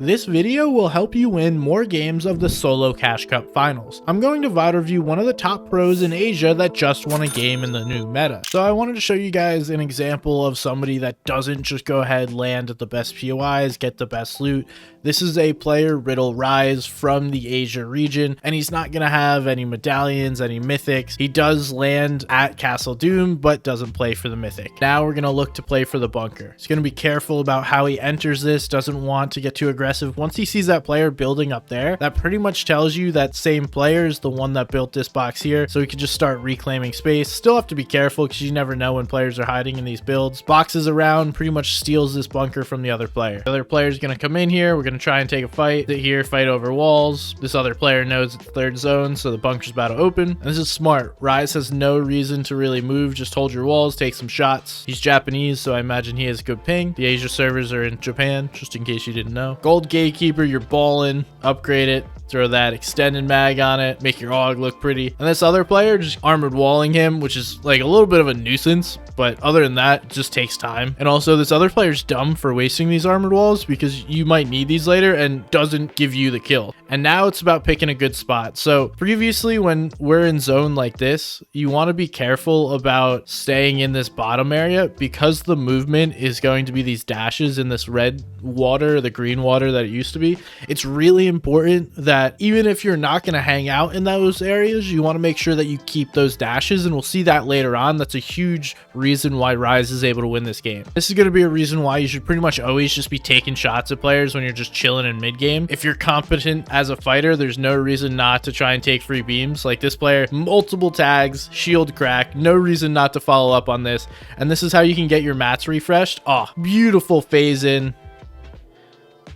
This video will help you win more games of the Solo Cash Cup Finals. I'm going to VOD review one of the top pros in Asia that just won a game in the new meta. So I wanted to show you guys an example of somebody that doesn't just go ahead, land at the best POIs, get the best loot. This is a player, Riddle Rise, from the Asia region, and he's not going to have any medallions, any mythics. He does land at Castle Doom, but doesn't play for the mythic. Now we're going to look to play for the bunker. He's going to be careful about how he enters this, doesn't want to get too aggressive. Once he sees that player building up there, that pretty much tells you that same player is the one that built this box here, so he could just start reclaiming space. Still have to be careful because you never know when players are hiding in these builds. Boxes around, pretty much steals this bunker from the other player. The other player is going to come in here. We're going to try and take a fight. Sit here, fight over walls. This other player knows it's third zone, so the bunker's about to open. And this is smart. Rise has no reason to really move. Just hold your walls, take some shots. He's Japanese, so I imagine he has good ping. The Asia servers are in Japan, just in case you didn't know. Gold Gatekeeper, you're balling. Upgrade it. Throw that extended mag on it, make your AUG look pretty. And this other player just armored walling him, which is like a little bit of a nuisance, but other than that, it just takes time. And also this other player's dumb for wasting these armored walls because you might need these later and doesn't give you the kill. And now it's about picking a good spot. So previously when we're in zone like this, you want to be careful about staying in this bottom area because the movement is going to be these dashes in this red water, the green water that it used to be. It's really important that even if you're not going to hang out in those areas, you want to make sure that you keep those dashes, and we'll see that later on. That's a huge reason why Rise is able to win this game. This is going to be a reason why you should pretty much always just be taking shots at players when you're just chilling in mid game. If you're competent as a fighter, there's no reason not to try and take free beams. Like this player, multiple tags, shield crack, no reason not to follow up on this. And this is how you can get your mats refreshed. Oh, beautiful phase in.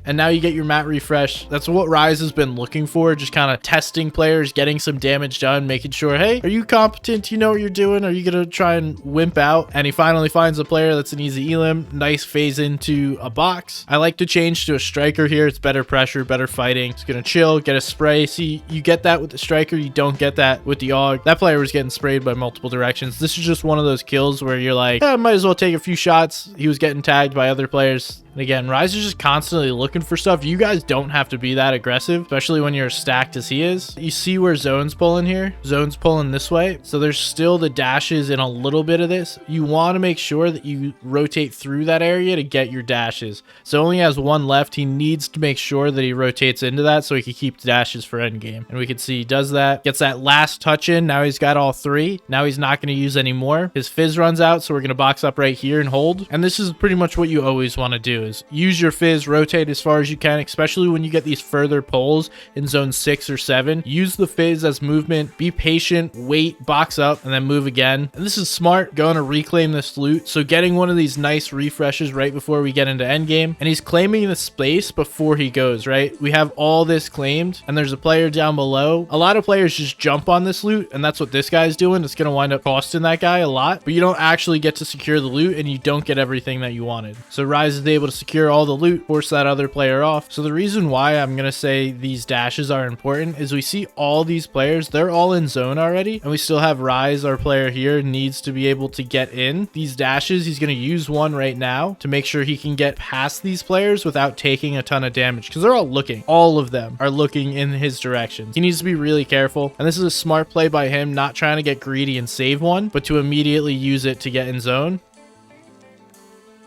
And now you get your mat refresh. That's what Rise has been looking for, just kind of testing players, getting some damage done, making sure, hey, are you competent? You know what you're doing? Are you going to try and wimp out? And he finally finds a player that's an easy elim. Nice phase into a box. I like to change to a striker here. It's better pressure, better fighting. It's going to chill, get a spray. See, you get that with the striker. You don't get that with the AUG. That player was getting sprayed by multiple directions. This is just one of those kills where you're like, I might as well take a few shots. He was getting tagged by other players. And again, Rise is just constantly looking for stuff. You guys don't have to be that aggressive, especially when you're as stacked as he is. You see where Zone's pulling here? Zone's pulling this way. So there's still the dashes in a little bit of this. You want to make sure that you rotate through that area to get your dashes. So only has one left. He needs to make sure that he rotates into that so he can keep the dashes for endgame. And we can see he does that. Gets that last touch in. Now he's got all three. Now he's not going to use any more. His fizz runs out, so we're going to box up right here and hold. And this is pretty much what you always want to do. Use your fizz, rotate as far as you can, especially when you get these further pulls in zone 6 or 7. Use the fizz as movement, be patient, wait, box up, and then move again. And this is smart, going to reclaim this loot. So getting one of these nice refreshes right before we get into endgame, and he's claiming the space before he goes, right? We have all this claimed, and there's a player down below. A lot of players just jump on this loot, and that's what this guy's doing. It's going to wind up costing that guy a lot, but you don't actually get to secure the loot, and you don't get everything that you wanted. So Rise is able to secure all the loot, force that other player off. So the reason why I'm gonna say these dashes are important is we see all these players, they're all in zone already, and we still have Rise, our player here, needs to be able to get in these dashes. He's gonna use one right now to make sure he can get past these players without taking a ton of damage, because they're all looking, all of them are looking in his direction. He needs to be really careful, and this is a smart play by him, not trying to get greedy and save one, but to immediately use it to get in zone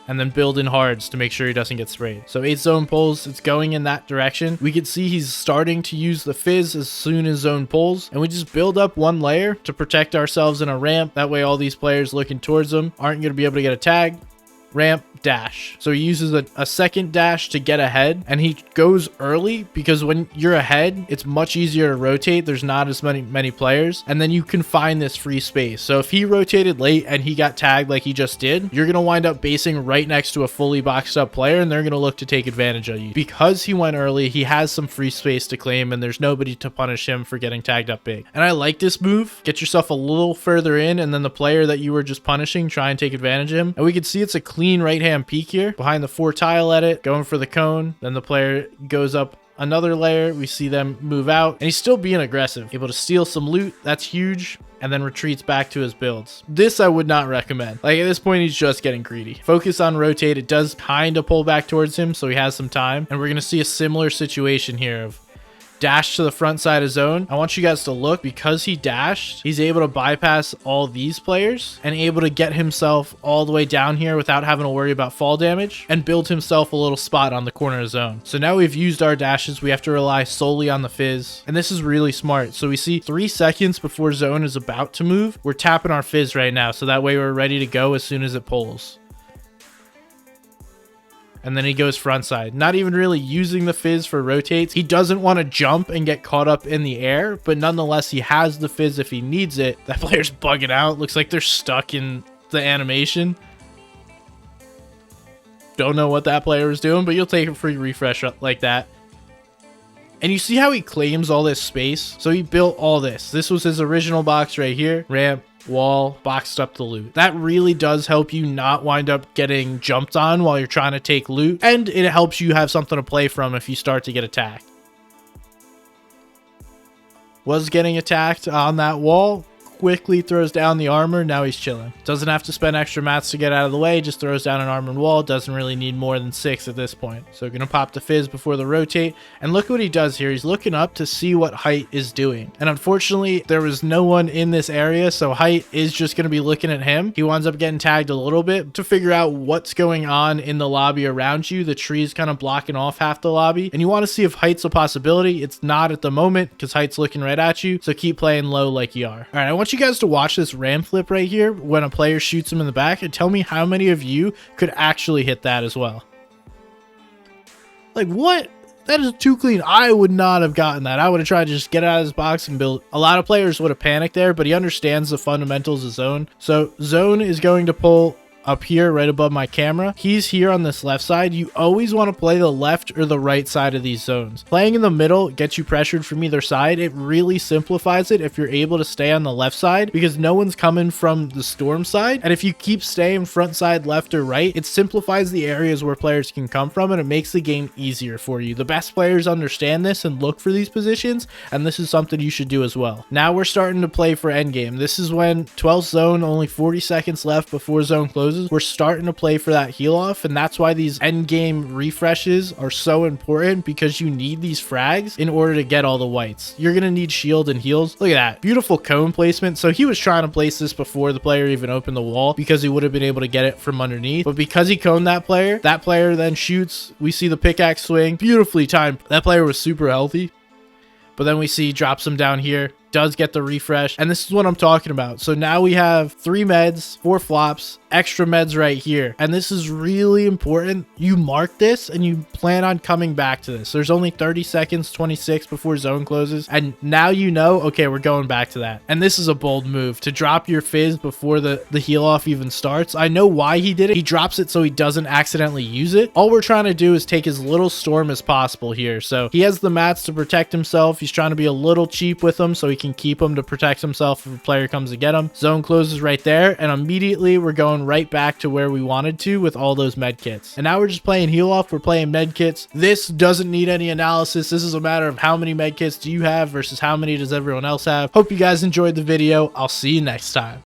and then build in hards to make sure he doesn't get sprayed. So 8 zone pulls, it's going in that direction. We can see he's starting to use the fizz as soon as zone pulls, and we just build up one layer to protect ourselves in a ramp. That way all these players looking towards them aren't going to be able to get a tag. Ramp, dash. So he uses a second dash to get ahead, and he goes early because when you're ahead, it's much easier to rotate. There's not as many players, and then you can find this free space. So if he rotated late and he got tagged like he just did, you're going to wind up basing right next to a fully boxed up player, and they're going to look to take advantage of you. Because he went early, he has some free space to claim, and there's nobody to punish him for getting tagged up big. And I like this move. Get yourself a little further in, and then the player that you were just punishing, try and take advantage of him. And we can see it's a clean right hand peek here behind the 4 tile edit, going for the cone. Then the player goes up another layer. We see them move out, and he's still being aggressive, able to steal some loot. That's huge. and then retreats back to his builds. This I would not recommend. Like, at this point, he's just getting greedy. Focus on rotate. It does kind of pull back towards him, so he has some time. And we're going to see a similar situation here of dash to the front side of zone. I want you guys to look, because he dashed, he's able to bypass all these players and able to get himself all the way down here without having to worry about fall damage and build himself a little spot on the corner of zone. So now we've used our dashes. We have to rely solely on the fizz, and this is really smart. So we see 3 seconds before zone is about to move, we're tapping our fizz right now, so that way we're ready to go as soon as it pulls. And then he goes front side, not even really using the fizz for rotates. He doesn't want to jump and get caught up in the air, but nonetheless, he has the fizz if he needs it. That player's bugging out. Looks like they're stuck in the animation. Don't know what that player was doing, but you'll take a free refresh like that. And you see how he claims all this space? So he built all this. This was his original box right here. Ramp, wall, boxed up the loot. That really does help you not wind up getting jumped on while you're trying to take loot. And it helps you have something to play from if you start to get attacked. Was getting attacked on that wall. Quickly throws down the armor. Now he's chilling. Doesn't have to spend extra mats to get out of the way. Just throws down an armored wall. Doesn't really need more than 6 at this point. So gonna pop the fizz before the rotate. And look what he does here. He's looking up to see what Height is doing. And unfortunately, there was no one in this area. So Height is just gonna be looking at him. He winds up getting tagged a little bit to figure out what's going on in the lobby around you. The tree's kind of blocking off half the lobby. And you want to see if Height's a possibility. It's not at the moment because Height's looking right at you. So keep playing low like you are. All right, I want you guys to watch this ram flip right here when a player shoots him in the back and tell me how many of you could actually hit that as well. Like, what? That is too clean. I would not have gotten that. I would have tried to just get out of his box and build. A lot of players would have panicked there, but he understands the fundamentals of zone. So zone is going to pull up here right above my camera. He's here on this left side. You always want to play the left or the right side of these zones. Playing in the middle gets you pressured from either side. It really simplifies it if you're able to stay on the left side because no one's coming from the storm side. And if you keep staying front side, left or right, it simplifies the areas where players can come from and it makes the game easier for you. The best players understand this and look for these positions, and this is something you should do as well. Now we're starting to play for endgame. This is when 12th zone, only 40 seconds left before zone closes. We're starting to play for that heal off, and that's why these end game refreshes are so important because you need these frags in order to get all the whites. You're gonna need shield and heals. Look at that beautiful cone placement. So he was trying to place this before the player even opened the wall because he would have been able to get it from underneath, but because he coned that player then shoots. We see the pickaxe swing, beautifully timed. That player was super healthy, but then we see drops him down here, does get the refresh, and this is what I'm talking about. So now we have 3 meds, 4 flops, extra meds right here, and this is really important. You mark this and you plan on coming back to this. There's only 30 seconds, 26 before zone closes, and now you know, okay, we're going back to that. And this is a bold move to drop your fizz before the heal off even starts. I know why he did it. He drops it so he doesn't accidentally use it. All we're trying to do is take as little storm as possible here. So he has the mats to protect himself. He's trying to be a little cheap with them so he can keep them to protect himself if a player comes to get him. Zone closes right there, and immediately we're going right back to where we wanted to with all those med kits. And now we're just playing heal off. We're playing med kits. This doesn't need any analysis. This is a matter of how many med kits do you have versus how many does everyone else have. Hope you guys enjoyed the video. I'll see you next time.